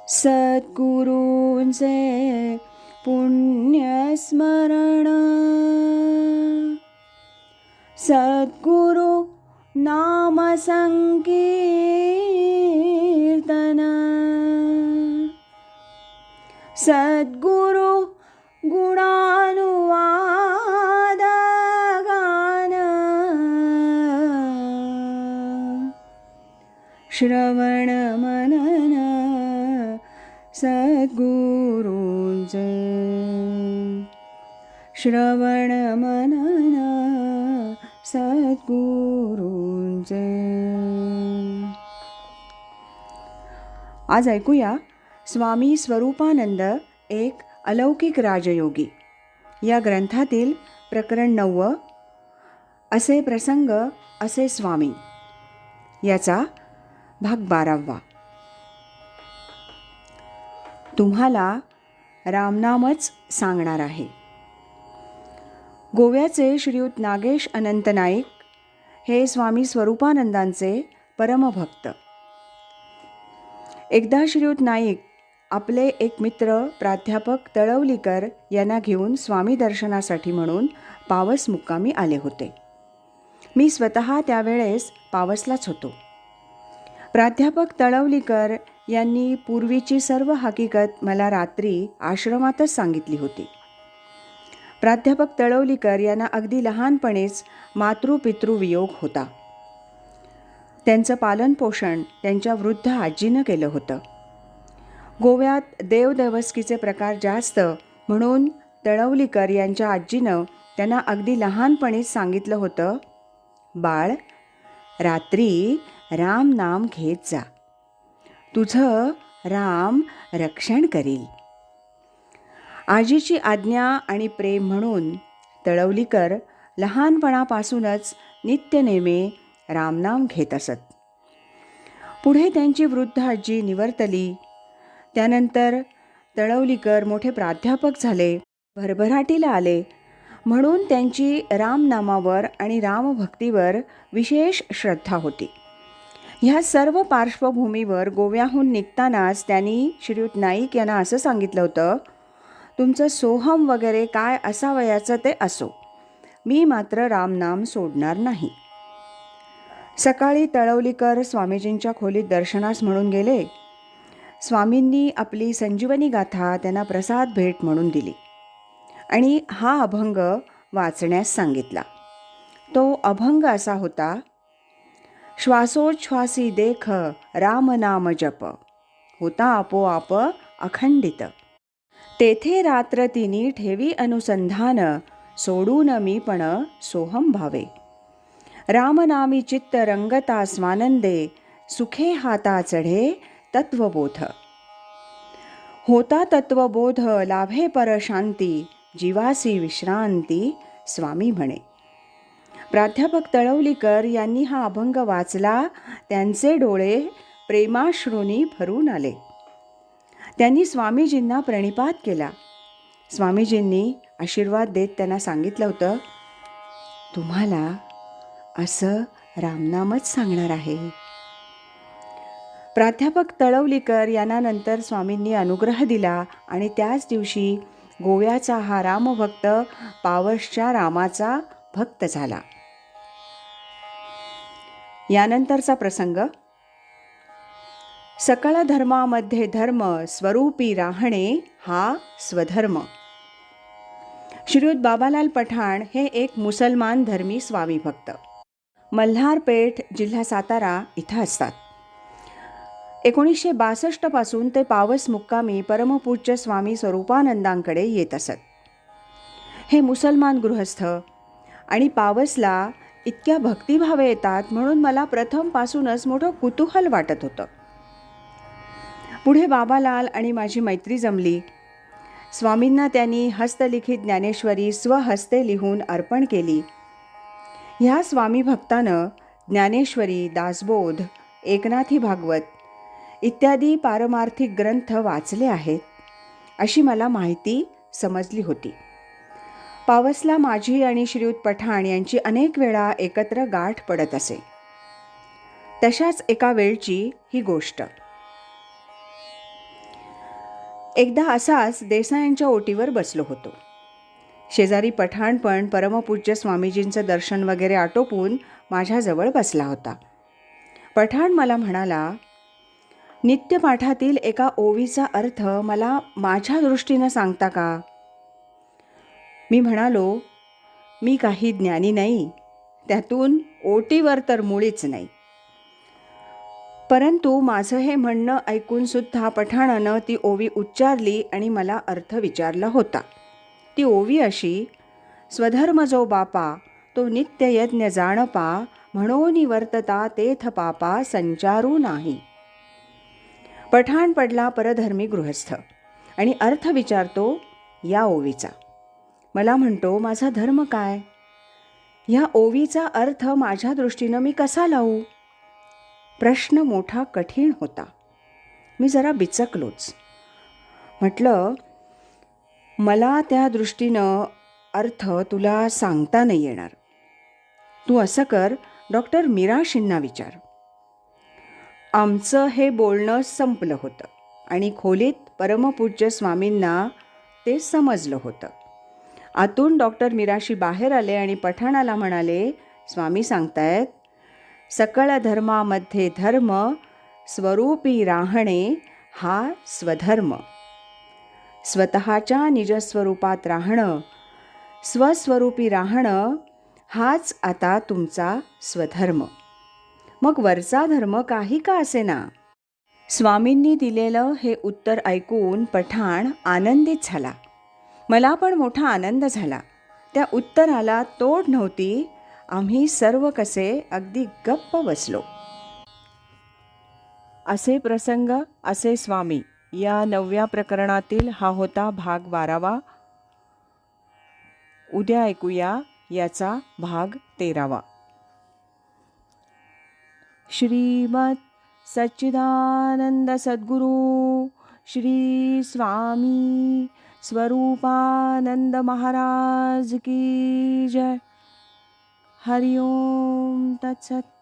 सद्गुरूंचे पुण्यस्मरण, सद्गुरु नाम संकीर्तन, सद्गुरु गुणानुवाद गान, श्रवण मनन सद्गुरूंचे, श्रवण मनन सद्गुरूंचे. आज ऐकूया स्वामी स्वरूपानंद एक अलौकिक राजयोगी या ग्रंथातील प्रकरण 9 असे प्रसंग असे स्वामी याचा भाग 12. तुम्हाला रामनामच सांगणार आहे. गोव्याचे श्रीयुत नागेश अनंत नाईक हे स्वामी स्वरूपानंदांचे परमभक्त. एकदा श्रीयुत नाईक आपले एक मित्र प्राध्यापक तळवलीकर यांना घेऊन स्वामी दर्शनासाठी म्हणून पावस मुक्कामी आले होते. मी स्वतः त्यावेळेस पावसलाच होतो. प्राध्यापक तळवलीकर यांनी पूर्वीची सर्व हकीकत मला रात्री आश्रमातच सांगितली होती. प्राध्यापक तळवलीकर यांना अगदी लहानपणीच मातृपितृवियोग होता. त्यांचं पालनपोषण त्यांच्या वृद्ध आजीनं केलं होतं. गोव्यात देवदेवस्कीचे प्रकार जास्त म्हणून तळवलीकर यांच्या आजीनं त्यांना अगदी लहानपणीच सांगितलं होतं, बाळ, रात्री राम नाम घेत जा, तुझं राम रक्षण करील. आजीची आज्ञा आणि प्रेम म्हणून तळवलीकर लहानपणापासूनच नित्यनेमे रामनाम घेत असत. पुढे त्यांची वृद्ध आजी निवर्तली. त्यानंतर तळवलीकर मोठे प्राध्यापक झाले, भरभराटीला आले, म्हणून त्यांची रामनामावर आणि रामभक्तीवर विशेष श्रद्धा होती. ह्या सर्व पार्श्वभूमीवर गोव्याहून निघतानाच त्यांनी श्रीयुत नाईक यांना असं सांगितलं होतं, तुमचं सोहम वगैरे काय असावयाचं ते असो, मी मात्र रामनाम सोडणार नाही. सकाळी तळवलीकर स्वामीजींच्या खोलीत दर्शनास म्हणून गेले. स्वामींनी आपली संजीवनी गाथा त्यांना प्रसाद भेट म्हणून दिली आणि हा अभंग वाचण्यास सांगितला. तो अभंग असा होता, श्वासोच्छ्वासी देख राम नाम जप, होता आपोआप अखंडित, तेथे रात्र तिनी ठेवी अनुसंधान, सोडून मी पण सोहम भावे, रामनामी चित्त रंगता स्वानंदे, सुखे हाता चढे तत्वबोध, होता तत्वबोध लाभे परशांती, जीवासी विश्रांती स्वामी म्हणे. प्राध्यापक तळवलीकर यांनी हा अभंग वाचला. त्यांचे डोळे प्रेमाश्रूंनी भरून आले. त्यांनी स्वामीजींना प्रणिपात केला. स्वामीजींनी आशीर्वाद देत त्यांना सांगितलं होतं, तुम्हाला असं रामनामच सांगणार आहे. प्राध्यापक तळवलीकर यांना नंतर स्वामींनी अनुग्रह दिला आणि त्याच दिवशी गोव्याचा हा रामभक्त पावसच्या रामाचा भक्त झाला. यानंतरचा प्रसंग, सकळ धर्मामध्ये धर्म स्वरूपी राहणे हा स्वधर्म. श्रीयुत बाबालाल पठाण हे एक मुसलमान धर्मी स्वामी भक्त मल्हारपेठ, जिल्हा सातारा इथं असतात. 1962 पासून ते पावस मुक्कामी परमपूज्य स्वामी स्वरूपानंदांकडे येत असत. हे मुसलमान गृहस्थ आणि पावसला इतक्या भक्तिभावे येतात म्हणून मला प्रथमपासूनच मोठं कुतूहल वाटत होतं. पुढे बाबालाल आणि माझी मैत्री जमली. स्वामींना त्यांनी हस्तलिखित ज्ञानेश्वरी स्वहस्ते लिहून अर्पण केली. ह्या स्वामी भक्तानं ज्ञानेश्वरी, दासबोध, एकनाथी भागवत इत्यादी पारमार्थिक ग्रंथ वाचले आहेत अशी मला माहिती समजली होती. पावसला माझी आणि श्रीयुत पठाण यांची अनेक वेळा एकत्र गाठ पडत असे. तशाच एका वेळची ही गोष्ट. एकदा असाच देसायांच्या ओटीवर बसलो होतो. शेजारी पठाण पण परमपूज्य स्वामीजींचं दर्शन वगैरे आटोपून माझ्याजवळ बसला होता. पठाण मला म्हणाला, नित्यपाठातील एका ओवीचा अर्थ मला माझ्या दृष्टीनं सांगता का? मी म्हणालो, मी काही ज्ञानी नाही, त्यातून ओटीवर तर मुळीच नाही. परंतु माझं हे म्हणणं ऐकून सुद्धा पठाणानं ती ओवी उच्चारली आणि मला अर्थ विचारला होता. ती ओवी अशी, स्वधर्म जो बापा तो नित्ययज्ञ जाणपा, म्हणून वर्तता तेथ पापा संचारू नाही. पठाण पडला परधर्मी गृहस्थ आणि अर्थ विचारतो या ओवीचा. मला म्हणतो, माझा धर्म काय? ह्या ओवीचा अर्थ माझ्या दृष्टीनं मी कसा लावू? प्रश्न मोठा कठीण होता. मी जरा बिचकलोच. म्हटलं, मला त्या दृष्टीनं अर्थ तुला सांगता नाही येणार. तू असं कर, डॉक्टर मीराशींना विचार. आमचं हे बोलणं संपलं होतं आणि खोलीत परमपूज्य स्वामींना ते समजलं होतं. आतून डॉक्टर मीराशी बाहेर आले आणि पठाणाला म्हणाले, स्वामी सांगतायत, सकळ धर्मामध्ये धर्म स्वरूपी राहणे हा स्वधर्म. स्वतःच्या निजस्वरूपात राहणं, स्वस्वरूपी राहणं हाच आता तुमचा स्वधर्म. मग वरचा धर्म काही का असेना. स्वामींनी दिलेलं हे उत्तर ऐकून पठाण आनंदित झाला. मला पण मोठा आनंद झाला. त्या उत्तराला तोड नव्हती. आम्ही सर्व कसे अगदी गप्प बसलो. असे प्रसंग असे स्वामी या 9व्या प्रकरणातील हा होता भाग 12वा. उद्या ऐकूया याचा भाग 13वा. श्रीमद सच्चिदानंद सद्गुरु श्री स्वामी स्वरूपानंद महाराज की जय. हरि ओम तत्सत.